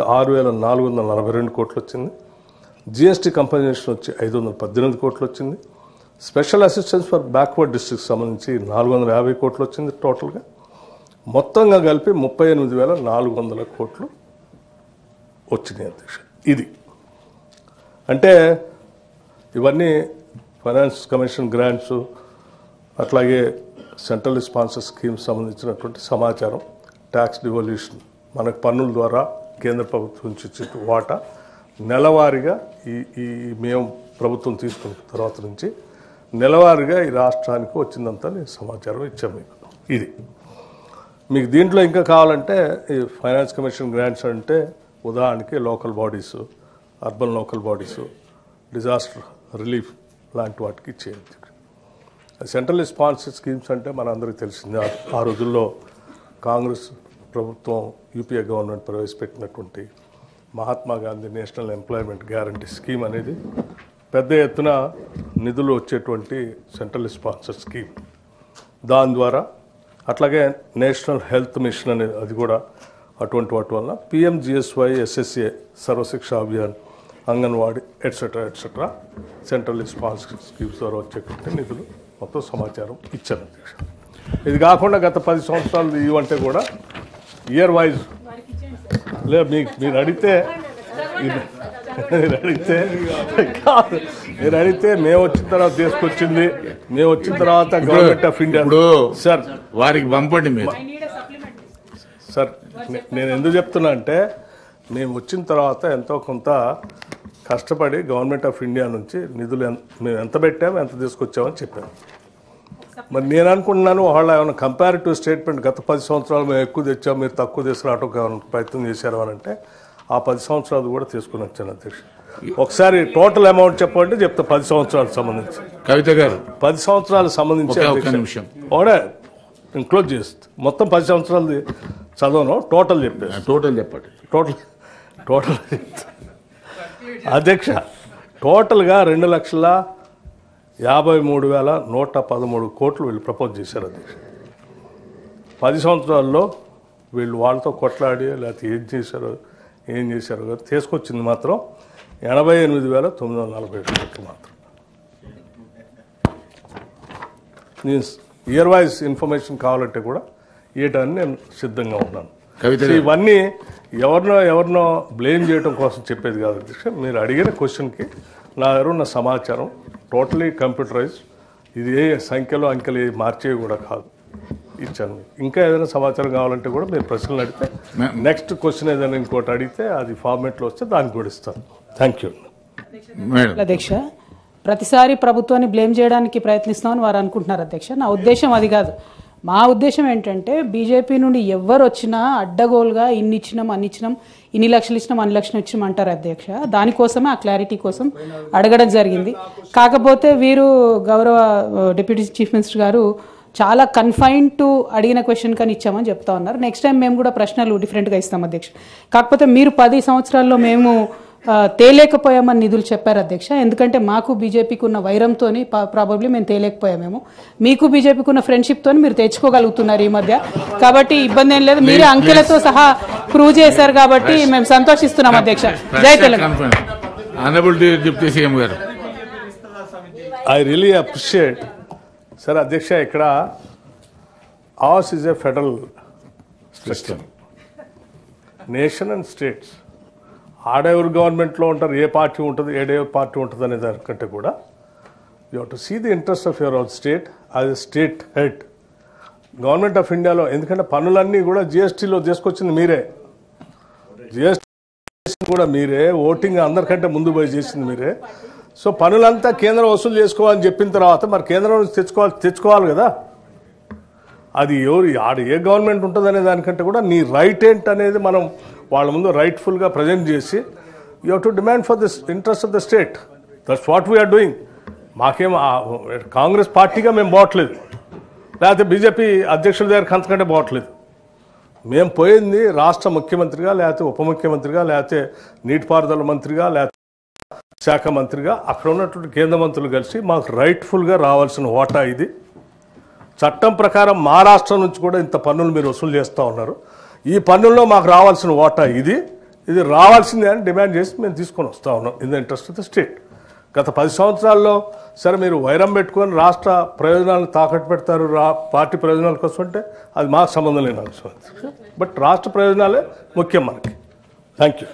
6,442 కోట్లు వచ్చింది. GST compensation వచ్చి 518 కోట్లు వచ్చింది. Special assistance for backward districts సంబంధించి 450 కోట్లు వచ్చింది. టోటల్గా మొత్తంగా కలిపి 38,400 కోట్లు వచ్చినాయి అధ్యక్ష. ఇది అంటే ఇవన్నీ ఫైనాన్స్ కమిషన్ గ్రాంట్స్, అట్లాగే సెంట్రల్ స్పాన్సర్ స్కీమ్స్ సంబంధించినటువంటి సమాచారం, ట్యాక్స్ డివల్యూషన్, మనకు పన్నుల ద్వారా కేంద్ర ప్రభుత్వం నుంచి ఇచ్చే వాటా నెలవారీగా ఈ మేము ప్రభుత్వం తీసుకున్న తర్వాత నుంచి నెలవారీగా ఈ రాష్ట్రానికి వచ్చిందంతా నేను సమాచారం ఇచ్చాను మీకు. ఇది మీకు దీంట్లో ఇంకా కావాలంటే ఈ ఫైనాన్స్ కమిషన్ గ్రాంట్స్ అంటే ఉదాహరణకి local bodies, urban local bodies, disaster relief లాంటి వాటికి ఇచ్చేది. సెంట్రల్ స్పాన్సర్ స్కీమ్స్ అంటే మనందరికీ తెలిసింది. ఆ రోజుల్లో కాంగ్రెస్ ప్రభుత్వం యూపీఏ గవర్నమెంట్ ప్రవేశపెట్టినటువంటి Mahatma Gandhi national employment guarantee scheme అనేది పెద్ద ఎత్తున నిధులు వచ్చేటువంటి సెంట్రల్ స్పాన్సర్ స్కీమ్. దాని ద్వారా అట్లాగే నేషనల్ హెల్త్ మిషన్ అనేది అది కూడా అటువంటి వాటి వల్ల PMGSY, SSA, Sarva Shiksha Abhiyan, anganwadi etcetera central sponsor schemes ద్వారా వచ్చేటువంటి నిధులు మొత్తం సమాచారం ఇచ్చాను అధ్యక్ష. ఇది కాకుండా గత 10 సంవత్సరాలు ఇవంటే కూడా ఇయర్ వైజ్ లేదు. మీరు అడిగితే మేము వచ్చిన తర్వాత తీసుకొచ్చింది, మేము వచ్చిన తర్వాత గవర్నమెంట్ ఆఫ్ ఇండియా సార్ వారికి పంపండి మీరు. సార్ నేను ఎందుకు చెప్తున్నా అంటే మేము వచ్చిన తర్వాత ఎంతో కొంత కష్టపడి గవర్నమెంట్ ఆఫ్ ఇండియా నుంచి నిధులు మేము ఎంత పెట్టాము, ఎంత తీసుకొచ్చామని చెప్పాము. మరి నేను అనుకుంటున్నాను వాళ్ళ ఏమైనా కంపారిటివ్ స్టేట్మెంట్ గత 10 సంవత్సరాలు మేము ఎక్కువ తెచ్చాము, మీరు తక్కువ తీసుకురావడానికి ఏమైనా ప్రయత్నం చేశారు అని అంటే ఆ 10 సంవత్సరాలు కూడా తీసుకుని వచ్చాను అధ్యక్ష. ఒకసారి టోటల్ అమౌంట్ చెప్పండి, చెప్తా. 10 సంవత్సరాలకు సంబంధించి కవిత గారు 10 సంవత్సరాలకు సంబంధించి ఒకటే ఇంక్లూడ్ చేస్తుంది. మొత్తం 10 సంవత్సరాలు చదవను, టోటల్ చెప్పేసి చెప్పండి. టోటల్ అధ్యక్ష టోటల్గా 2,53,113 కోట్లు వీళ్ళు ప్రపోజ్ చేశారు అధ్యక్ష. 10 సంవత్సరాల్లో వీళ్ళు వాళ్ళతో కొట్లాడి లేకపోతే ఏం చేశారో కదా తీసుకొచ్చింది మాత్రం 88,947 కోట్లు మాత్రం. నేను ఇయర్ వైజ్ ఇన్ఫర్మేషన్ కావాలంటే కూడా ఇవ్వటాన్ని నేను సిద్ధంగా ఉన్నాను. ఇవన్నీ ఎవరినో బ్లేమ్ చేయడం కోసం చెప్పేది కాదు అధ్యక్ష. మీరు అడిగిన క్వశ్చన్కి నా దగ్గర ఉన్న సమాచారం టోటలీ కంప్యూటరైజ్. ఇది ఏ సంఖ్యలో అంకెలు మార్చేవి కూడా కాదు, ఇచ్చాను. ఇంకా ఏదైనా సమాచారం కావాలంటే కూడా మీరు ప్రశ్నలు అడిగితే నెక్స్ట్ క్వశ్చన్ ఏదైనా ఇంకోటి అడిగితే అది ఫార్మేట్లో వస్తే దానికి కూడా ఇస్తాను. థ్యాంక్ యూ అధ్యక్ష. ప్రతిసారి ప్రభుత్వాన్ని బ్లేమ్ చేయడానికి ప్రయత్నిస్తామని వారు అనుకుంటున్నారు అధ్యక్ష. నా ఉద్దేశం అది కాదు. మా ఉద్దేశం ఏంటంటే బీజేపీ నుండి ఎవరు వచ్చినా అడ్డగోలుగా ఇన్ని ఇచ్చినాం, అన్ని ఇచ్చినాం, ఇన్ని లక్షలు ఇచ్చినాం, అన్ని లక్షలు ఇచ్చినాం అంటారు అధ్యక్ష. దానికోసమే ఆ క్లారిటీ కోసం అడగడం జరిగింది. కాకపోతే వీరు గౌరవ డిప్యూటీ చీఫ్ మినిస్టర్ గారు చాలా కన్ఫైన్ టు అడిగిన క్వశ్చన్ కానీ ఇచ్చామని చెప్తా ఉన్నారు. నెక్స్ట్ టైం మేము కూడా ప్రశ్నలు డిఫరెంట్గా ఇస్తాం అధ్యక్ష. కాకపోతే మీరు 10 సంవత్సరాల్లో మేము తేలేకపోయామని నిధులు చెప్పారు అధ్యక్ష. ఎందుకంటే మాకు బీజేపీకి ఉన్న వైరంతో ప్రాబబ్లీ మేము తేలేకపోయామేమో. మీకు బీజేపీకి ఉన్న ఫ్రెండ్షిప్తో మీరు తెచ్చుకోగలుగుతున్నారు ఈ మధ్య. కాబట్టి ఇబ్బంది ఏం లేదు. మీరే అంకెలతో సహా ప్రూవ్ చేశారు కాబట్టి మేము సంతోషిస్తున్నాం అధ్యక్ష. జై Telangana. I really appreciate sir అధ్యక్ష. ఇక్కడ ours is a federal system, nation and states. ఆడెవరు గవర్నమెంట్లో ఉంటారు, ఏ పార్టీ ఉంటుంది, ఏ పార్టీ ఉంటుంది అనే దానికంటే కూడా you have to see the interest of your own state as a state head. Government of ఇండియాలో ఎందుకంటే పన్నులన్నీ కూడా జిఎస్టీలో తీసుకొచ్చింది మీరే, జిఎస్టీ కూడా మీరే, ఓటింగ్ అందరికంటే ముందు పోయి చేసింది మీరే. సో పనులంతా కేంద్రం వసూలు చేసుకోవాలని చెప్పిన తర్వాత మరి కేంద్రం నుంచి తెచ్చుకోవాలి కదా. అది ఆడ ఏ గవర్నమెంట్ ఉంటుంది అనే దానికంటే కూడా నీ రైట్ ఏంటి అనేది మనం వాళ్ళ ముందు రైట్ఫుల్గా ప్రజెంట్ చేసి you have to demand for this interest of the state. That's what we are doing. మాకేం కాంగ్రెస్ పార్టీగా మేము పోవట్లేదు, లేకపోతే బీజేపీ అధ్యక్షుల దగ్గరికి అంతకంటే పోవట్లేదు. మేము పోయింది రాష్ట్ర ముఖ్యమంత్రిగా, లేకపోతే ఉప ముఖ్యమంత్రిగా, లేకపోతే నీటిపారుదల మంత్రిగా, లేకపోతే శాఖ మంత్రిగా అక్కడ ఉన్నటువంటి కేంద్ర మంత్రులు కలిసి మాకు రైట్ఫుల్గా రావాల్సిన వాటా ఇది. చట్టం ప్రకారం మా రాష్ట్రం నుంచి కూడా ఇంత పన్నులు మీరు వసూలు చేస్తూ ఉన్నారు. ఈ పన్నుల్లో మాకు రావాల్సిన వాటా ఇది. ఇది రావాల్సిందే అని డిమాండ్ చేసి మేము తీసుకొని వస్తా ఉన్నాం in the interest of the state. గత 10 సంవత్సరాల్లో సరే మీరు వైరం పెట్టుకొని రాష్ట్ర ప్రయోజనాలను తాకట్టు పెడతారు పార్టీ ప్రయోజనాల కోసం అంటే అది మాకు సంబంధం లేని అంశం. బట్ రాష్ట్ర ప్రయోజనాలే ముఖ్యం మనకి. Thank you.